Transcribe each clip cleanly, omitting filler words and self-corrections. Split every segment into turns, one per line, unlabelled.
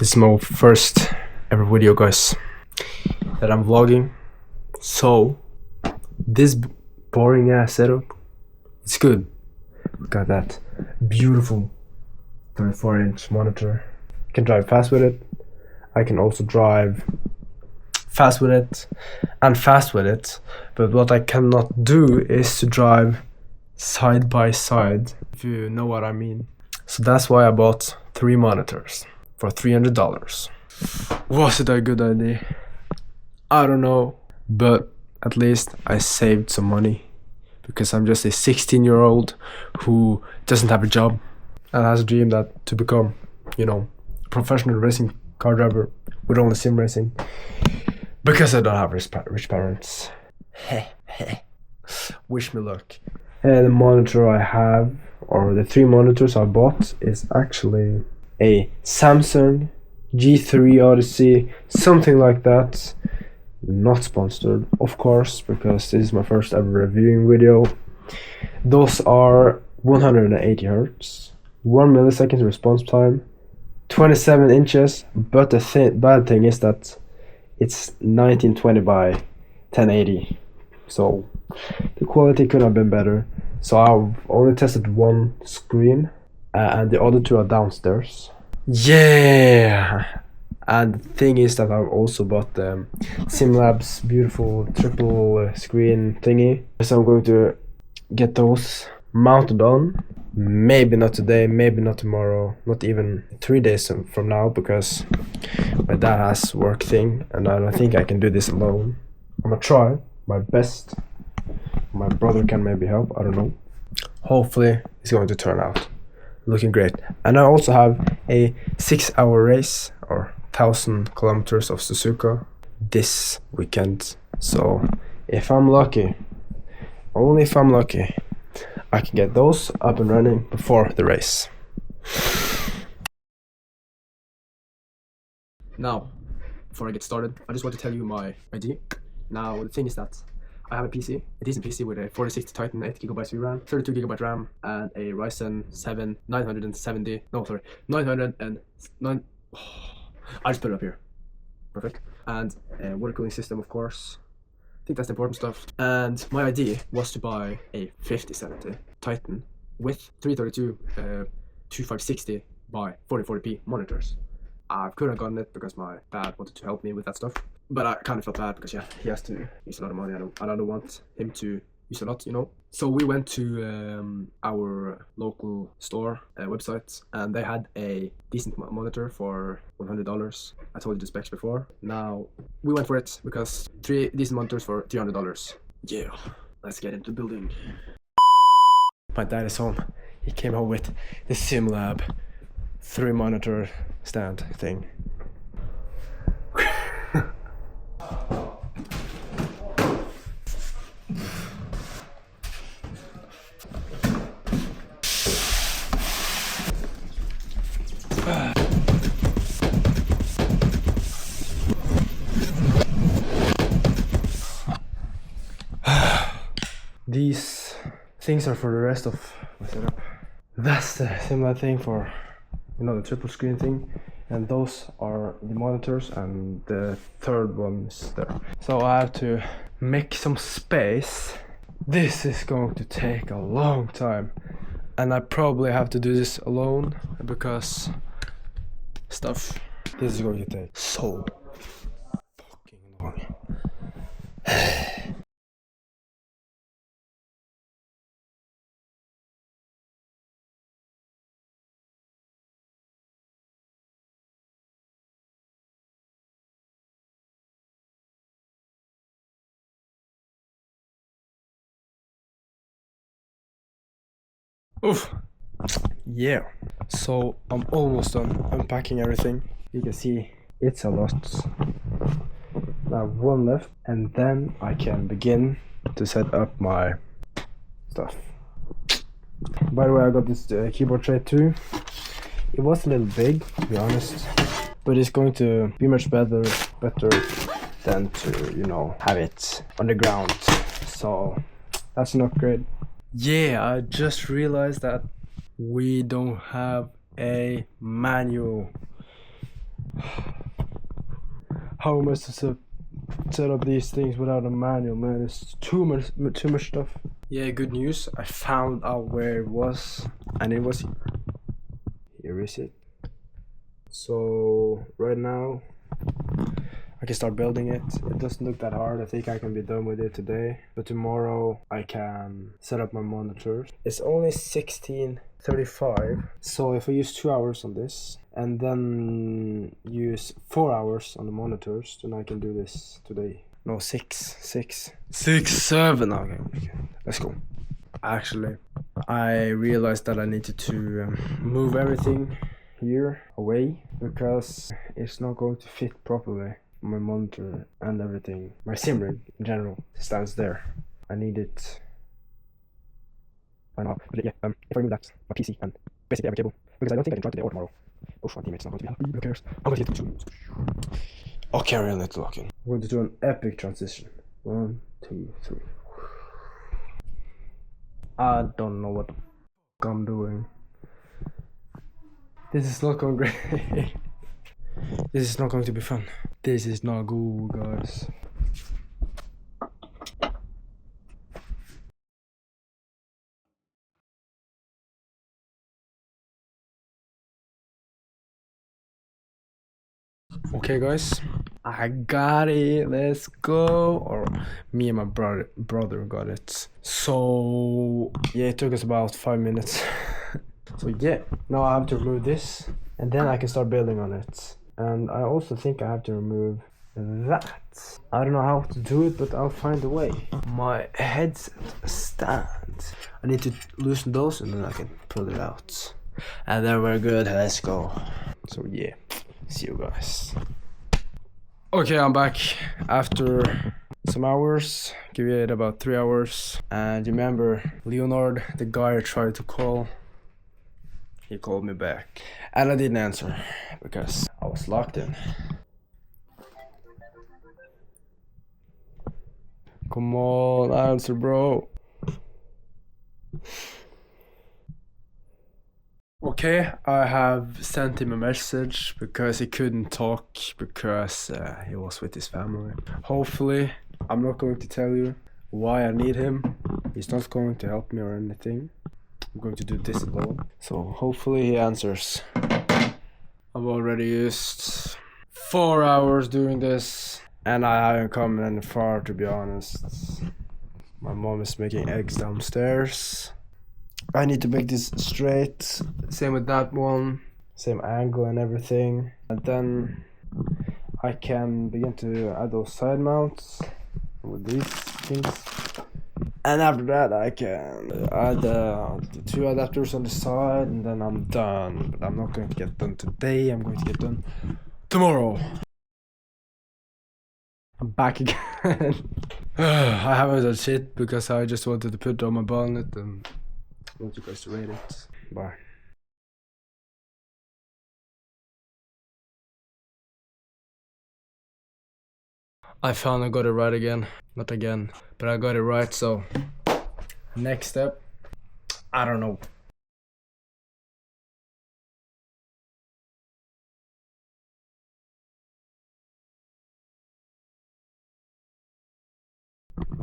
This is my first ever video, guys, that I'm vlogging. So this boring ass setup, it's good. Got that beautiful 34-inch monitor. I can drive fast with it. I can also drive fast with it and fast with it. But what I cannot do is to drive side by side, if you know what I mean. So that's why I bought 3 monitors for $300. Was it a good idea? I don't know, but at least I saved some money, because I'm just a 16-year-old who doesn't have a job and has a dream that to become, you know, a professional racing car driver with only sim racing, because I don't have rich parents. Wish me luck. And the monitor I have, or the 3 monitors I bought, is actually a Samsung G3 Odyssey, something like that. Not sponsored, of course, because this is my first ever reviewing video. Those are 180 Hz, 1 millisecond response time, 27 inches, but the bad thing is that it's 1920 by 1080, so the quality could have been better. So I've only tested one screen, and the other 2 are downstairs. Yeah! And the thing is that I've also bought the SimLab's beautiful triple screen thingy. So I'm going to get those mounted on. Maybe not today, maybe not tomorrow, not even 3 days from now, because my dad has work thing and I don't think I can do this alone. I'm gonna try my best. My brother can maybe help, I don't know. Hopefully it's going to turn out looking great. And I also have a 6-hour race, or 1,000 kilometers of Suzuka this weekend. So if I'm lucky, only if I'm lucky, I can get those up and running before the race. Now, before I get started, I just want to tell you my idea. Now, the thing is that I have a PC, a decent PC with a 4060 Titan 8GB VRAM, 32GB RAM, and a Ryzen 7 970. No, sorry, 909. I just put it up here. Perfect. And a water cooling system, of course. I think that's the important stuff. And my idea was to buy a 5070 Titan with 332 2560 by 4040p monitors. I could have gotten it because my dad wanted to help me with that stuff, but I kind of felt bad because, yeah, he has to use a lot of money. I don't want him to use a lot, you know. So we went to our local store website, and they had a decent monitor for $100. I told you the specs before. Now we went for it because 3 decent monitors for $300. Yeah, let's get into the building. My dad is home. He came home with the SimLab 3 monitor stand thing. These things are for the rest of my setup. That's the similar thing for, you know, the triple screen thing, and those are the monitors, and the third one is there. So I have to make some space. This is going to take a long time, and I probably have to do this alone because stuff. This is going to take so fucking long. Oof. Yeah. So I'm almost done unpacking everything. You can see it's a lot. I have 1 left, and then I can begin to set up my stuff. By the way, I got this keyboard tray too. It was a little big, to be honest, but it's going to be much better than to, you know, have it on the ground. So that's an upgrade. Yeah, I just realized that we don't have a manual. How am I to set up these things without a manual, man? It's too much stuff. Yeah, good news. I found out where it was, and it was here is it. So right now I can start building it. It doesn't look that hard. I think I can be done with it today, but tomorrow I can set up my monitors. It's only 16:35, so if I use 2 hours on this and then use 4 hours on the monitors, then I can do this today. No, 7. Okay, let's go. Actually, I realized that I needed to move everything here away because it's not going to fit properly. My monitor and everything, my sim rig in general, stands there. I need it by now. But yeah, if I remove that, my PC and basically every cable, because I don't think I can try today or tomorrow. Oh, my teammate's not going to be happy. Who cares? I'm going to get them soon. Okay, real little locking. I'm going to do an epic transition. 1, 2, 3. I don't know what the f I'm doing. This is not going great. This is not going to be fun. This is not good, guys. Okay, guys, I got it. Let's go. Or me and my brother got it. So yeah, it took us about 5 minutes. So yeah, now I have to remove this, and then I can start building on it. And I also think I have to remove that. I don't know how to do it, but I'll find a way. My headset stand. I need to loosen those, and then I can pull it out. And then we're good. Let's go. So yeah, see you guys. Okay, I'm back after some hours. Give it about 3 hours. And you remember Leonard, the guy I tried to call? He called me back, and I didn't answer because I was locked in. Come on, answer, bro. Okay, I have sent him a message because he couldn't talk because he was with his family. Hopefully, I'm not going to tell you why I need him. He's not going to help me or anything. I'm going to do this alone. So hopefully he answers. I've already used 4 hours doing this, and I haven't come any far, to be honest. My mom is making eggs downstairs. I need to make this straight. Same with that one. Same angle and everything. And then I can begin to add those side mounts with these things. And after that I can add the 2 adapters on the side, and then I'm done. But I'm not going to get done today, I'm going to get done tomorrow. I'm back again. I haven't done shit because I just wanted to put on my bonnet and I want you guys to rate it. Bye. I finally got it right again. Not again, but I got it right, so next step, I don't know.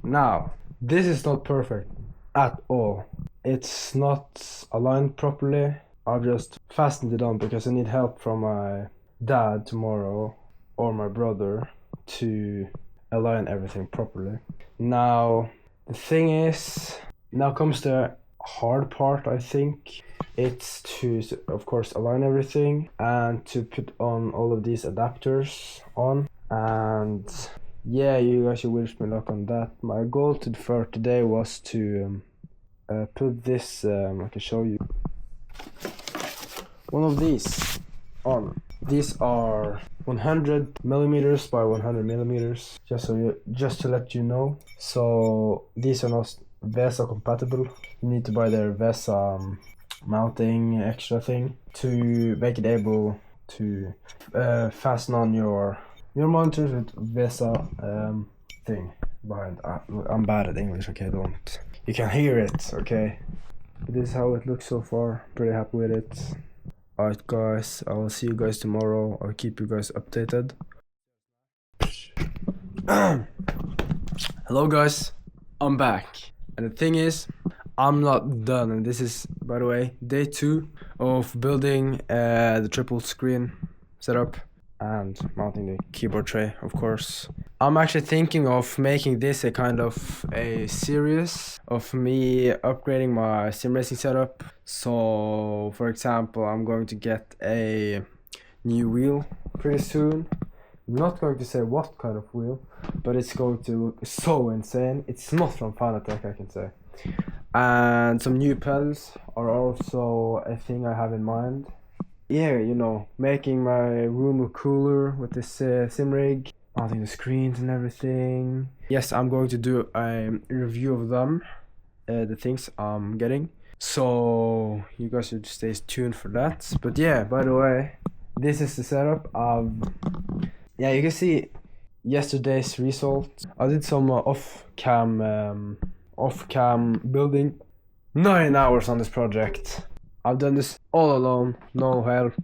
Now, this is not perfect at all. It's not aligned properly. I've just fastened it on because I need help from my dad tomorrow or my brother to align everything properly. Now, the thing is, now comes the hard part, I think. It's to, of course, align everything and to put on all of these adapters on. And yeah, you guys should wish me luck on that. My goal for today was to put this, I can show you, one of these on. These are 100 millimeters by 100 millimeters, just to let you know. So these are not VESA compatible. You need to buy their VESA mounting extra thing to make it able to fasten on your monitors with VESA thing behind. I'm bad at English, okay, don't. You can hear it, okay. This is how it looks so far. Pretty happy with it. Alright guys, I will see you guys tomorrow. I'll keep you guys updated. Hello guys, I'm back. And the thing is, I'm not done. And this is, by the way, day 2 of building the triple screen setup and mounting the keyboard tray, of course. I'm actually thinking of making this a kind of a series of me upgrading my sim racing setup. So, for example, I'm going to get a new wheel pretty soon. I'm not going to say what kind of wheel, but it's going to look so insane. It's not from Fanatec, I can say. And some new pedals are also a thing I have in mind. Yeah, you know, making my room look cooler with this sim rig, mounting the screens and everything. Yes, I'm going to do a review of them, the things I'm getting. So you guys should stay tuned for that. But yeah, by the way, this is the setup of. Yeah, you can see yesterday's result. I did some off-cam building. 9 hours on this project. I've done this all alone, no help.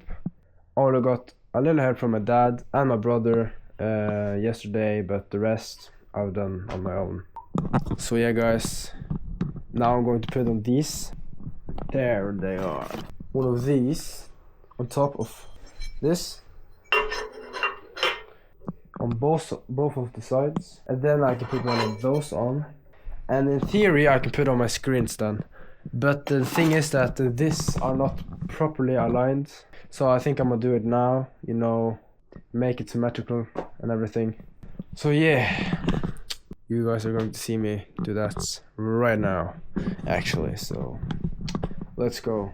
Only got a little help from my dad and my brother yesterday, but the rest I've done on my own. So yeah guys, now I'm going to put on these. There they are. One of these on top of this. On both of the sides. And then I can put one of those on. And in theory I can put on my screens then. But the thing is that these are not properly aligned, so I think I'm gonna do it now, you know, make it symmetrical and everything. So yeah, you guys are going to see me do that right now, actually, so let's go.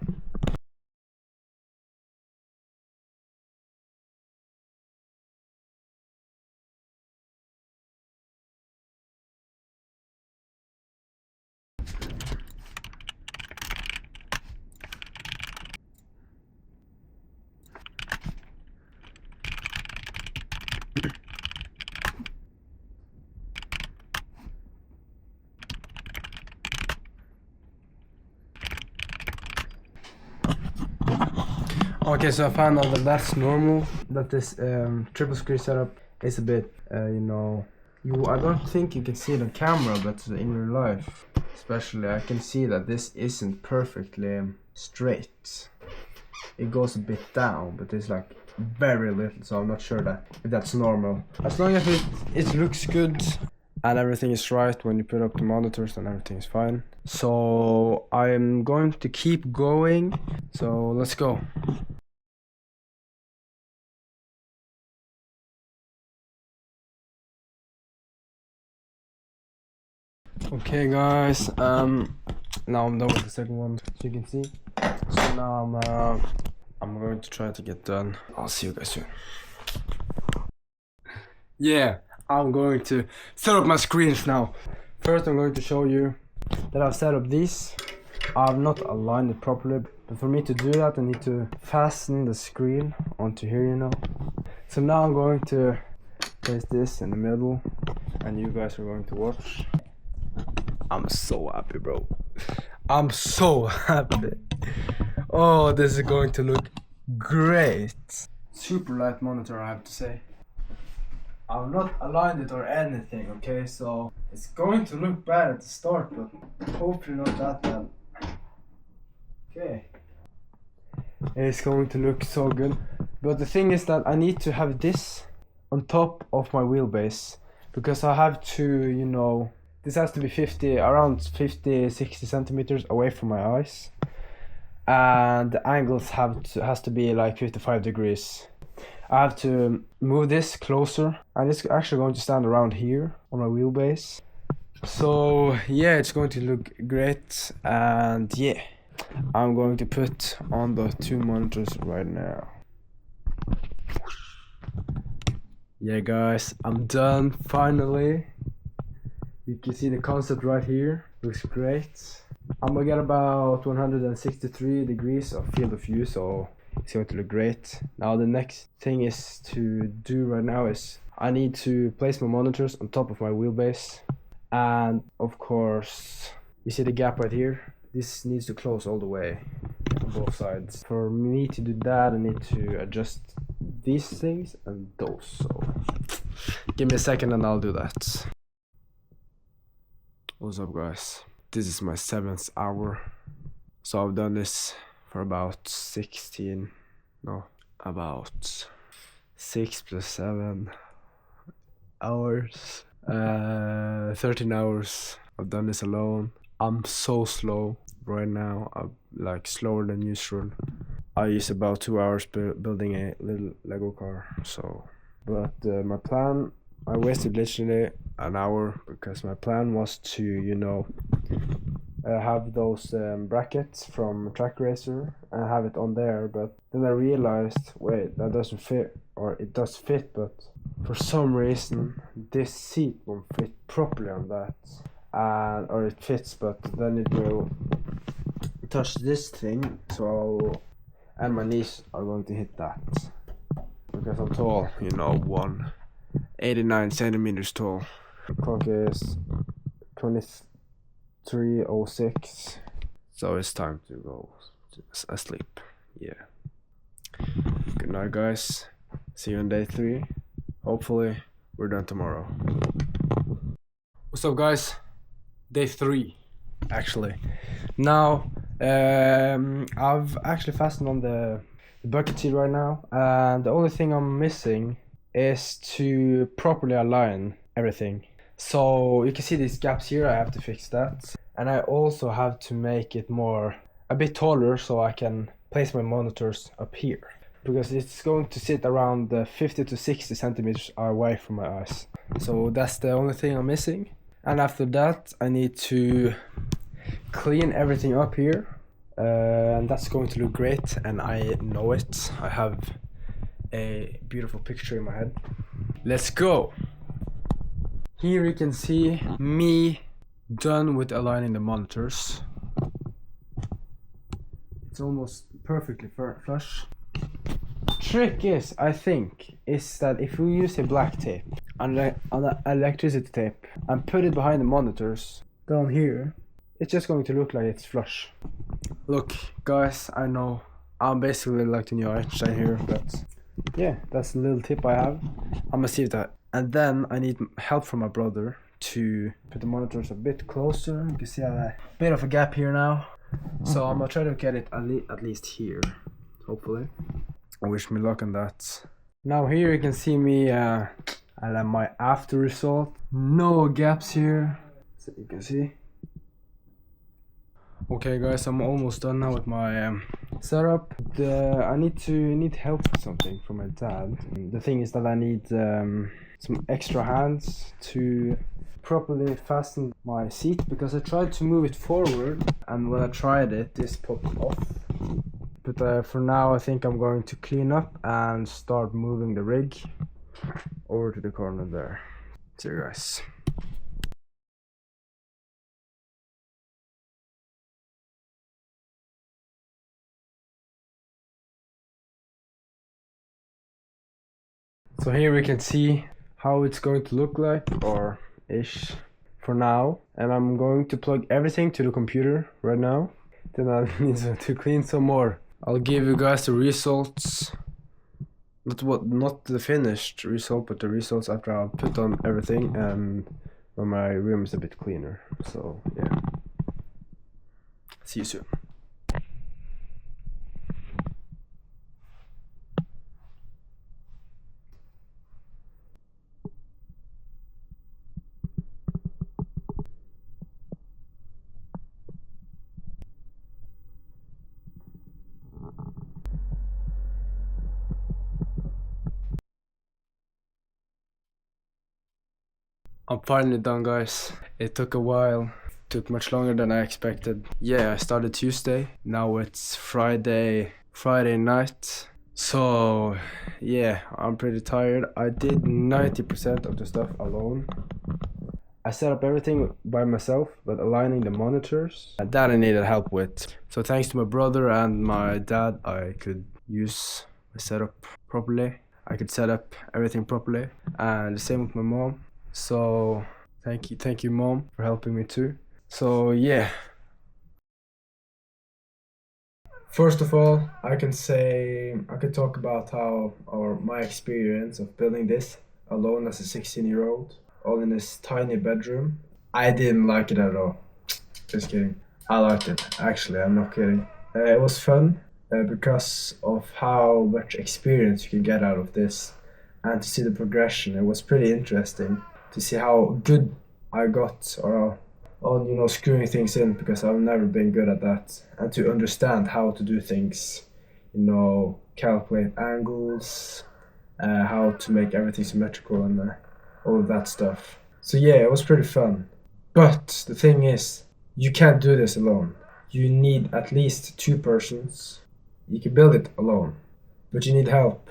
Okay, so I found out that that's normal, that this triple screen setup is a bit, you know, I don't think you can see it on camera, but in real life, especially, I can see that this isn't perfectly straight. It goes a bit down, but it's like very little, so I'm not sure that if that's normal. As long as it looks good and everything is right when you put up the monitors, then everything is fine. So I'm going to keep going, so let's go. Okay guys, now I'm done with the second one, as you can see. So now I'm going to try to get done. I'll see you guys soon. Yeah, I'm going to set up my screens now. First I'm going to show you that I've set up these. I've not aligned it properly, but for me to do that I need to fasten the screen onto here, you know. So now I'm going to place this in the middle and you guys are going to watch. I'm so happy, bro. I'm so happy. Oh, this is going to look great. Super light monitor, I have to say. I've not aligned it or anything, okay? So it's going to look bad at the start, but hopefully not that bad. Okay. It's going to look so good. But the thing is that I need to have this on top of my wheelbase, because I have to, you know, this has to be around 50, 60 centimeters away from my eyes. And the angles has to be like 55 degrees. I have to move this closer, and it's actually going to stand around here on my wheelbase. So yeah, it's going to look great, and yeah, I'm going to put on the 2 monitors right now. Yeah guys, I'm done finally. You can see the concept right here, looks great. I'm gonna get about 163 degrees of field of view, so it's going to look great. Now the next thing is to do right now is I need to place my monitors on top of my wheelbase, and of course you see the gap right here. This needs to close all the way. both sides. For me to do that, I need to adjust these things and those. So give me a second and I'll do that. What's up, guys? This is my 7th hour. So I've done this for about 6 plus 7 hours. 13 hours. I've done this alone. I'm so slow right now. I'm like slower than usual. I use about 2 hours building a little Lego car. So, but my plan, I wasted literally an hour because my plan was to, you know, have those brackets from Track Racer and have it on there. But then I realized, wait, that doesn't fit, or it does fit, but for some reason this seat won't fit properly on that. Or it fits, but then it will touch this thing, so and my knees are going to hit that because I'm tall, you know, 189 centimeters tall. Clock is 23:06, so it's time to go asleep. Yeah. Good night, guys. See you on day 3. Hopefully we're done tomorrow. What's up, guys? Day 3, actually. Now, I've actually fastened on the bucket seat right now, and the only thing I'm missing is to properly align everything. So you can see these gaps here, I have to fix that. And I also have to make it a bit taller so I can place my monitors up here. Because it's going to sit around 50 to 60 centimeters away from my eyes. So that's the only thing I'm missing. And after that, I need to clean everything up here. And that's going to look great, and I know it. I have a beautiful picture in my head. Let's go! Here you can see me done with aligning the monitors. It's almost perfectly flush. Trick is, I think, is that if we use a black tape, an electricity tape, and put it behind the monitors down here, it's just going to look like it's flush. Look, guys, I know I'm basically like the new Einstein here, but yeah, that's a little tip I have. I'm gonna see that. And then I need help from my brother to put the monitors a bit closer. You can see I have a bit of a gap here now. So I'm gonna try to get it at least here, hopefully. I wish me luck on that. Now here you can see me I have my after result. No gaps here, so you can see. Okay, guys, I'm almost done now with my setup. I need help with something from my dad. The thing is that I need some extra hands to properly fasten my seat, because I tried to move it forward, and when I tried it, this popped off. But for now, I think I'm going to clean up and start moving the rig over to the corner there. See you guys. So here we can see how it's going to look like, or ish, for now. And I'm going to plug everything to the computer right now. Then I need to clean some more. I'll give you guys the results. Not the finished result, but the results after I've put on everything and when my room is a bit cleaner. So yeah. See you soon. I'm finally done, guys. It took a while. It took much longer than I expected. Yeah, I started Tuesday. Now it's Friday night. So yeah, I'm pretty tired. I did 90% of the stuff alone. I set up everything by myself, but aligning the monitors, that I needed help with. So thanks to my brother and my dad, I could use my setup properly. I could set up everything properly, and the same with my mom. So thank you mom for helping me too. So yeah, First of all, I could talk about how, or my experience of building this alone as a 16-year-old, all in this tiny bedroom. I didn't like it at all. Just kidding. I liked it. Actually, I'm not kidding. It was fun because of how much experience you can get out of this, and to see the progression. It was pretty interesting to see how good I got, or on screwing things in, because I've never been good at that, and to understand how to do things, calculate angles, how to make everything symmetrical, and all of that stuff. So yeah, it was pretty fun. But the thing is, you can't do this alone. You need at least 2 persons. You can build it alone, but you need help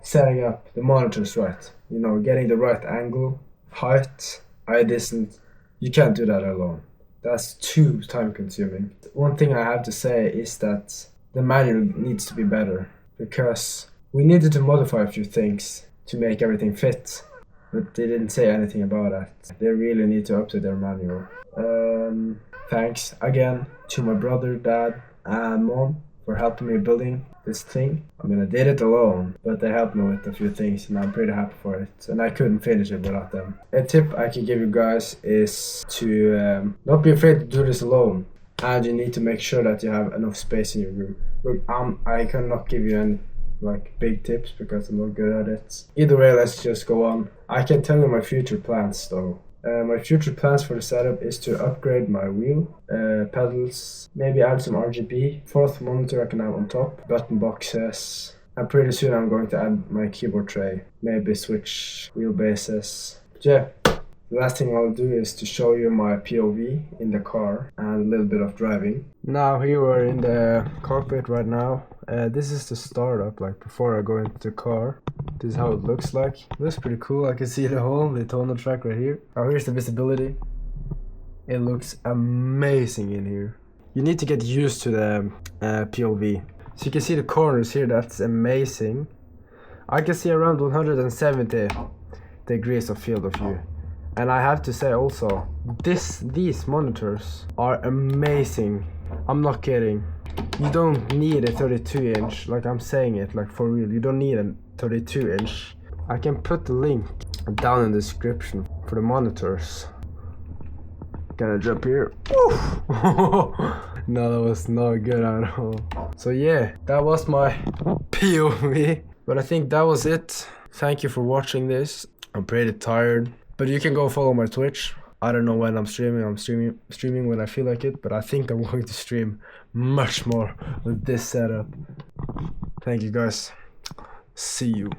setting up the monitors right. Getting the right angle, height, eye distance. You can't do that alone. That's too time consuming. One thing I have to say is that the manual needs to be better, because we needed to modify a few things to make everything fit, but they didn't say anything about that. They really need to update their manual. Thanks again to my brother, dad, and mom for helping me building this thing. I mean, I did it alone, but they helped me with a few things, and I'm pretty happy for it. And I couldn't finish it without them. A tip I can give you guys is to not be afraid to do this alone. And you need to make sure that you have enough space in your room. Look, I cannot give you any big tips because I'm not good at it. Either way, let's just go on. I can tell you my future plans though. My future plans for the setup is to upgrade my wheel, pedals, maybe add some RGB, 4th monitor I can have on top, button boxes, and pretty soon I'm going to add my keyboard tray, maybe switch wheelbases. But yeah, the last thing I'll do is to show you my POV in the car and a little bit of driving. Now here we're in the cockpit right now. This is the startup, before I go into the car. This is how it looks like. It looks pretty cool. I can see the tonal track right here. Oh, here's the visibility. It looks amazing in here. You need to get used to the POV. So you can see the corners here, that's amazing. I can see around 170 degrees of field of view. And I have to say also, these monitors are amazing. I'm not kidding. You don't need a 32-inch, I'm saying it, for real. You don't need a 32-inch. I can put the link down in the description for the monitors. Can I jump here? No, that was not good at all. So yeah, that was my POV. But I think that was it. Thank you for watching this. I'm pretty tired. But you can go follow my Twitch. I don't know when I'm streaming. I'm streaming when I feel like it. But I think I'm going to stream much more with this setup. Thank you guys. See you.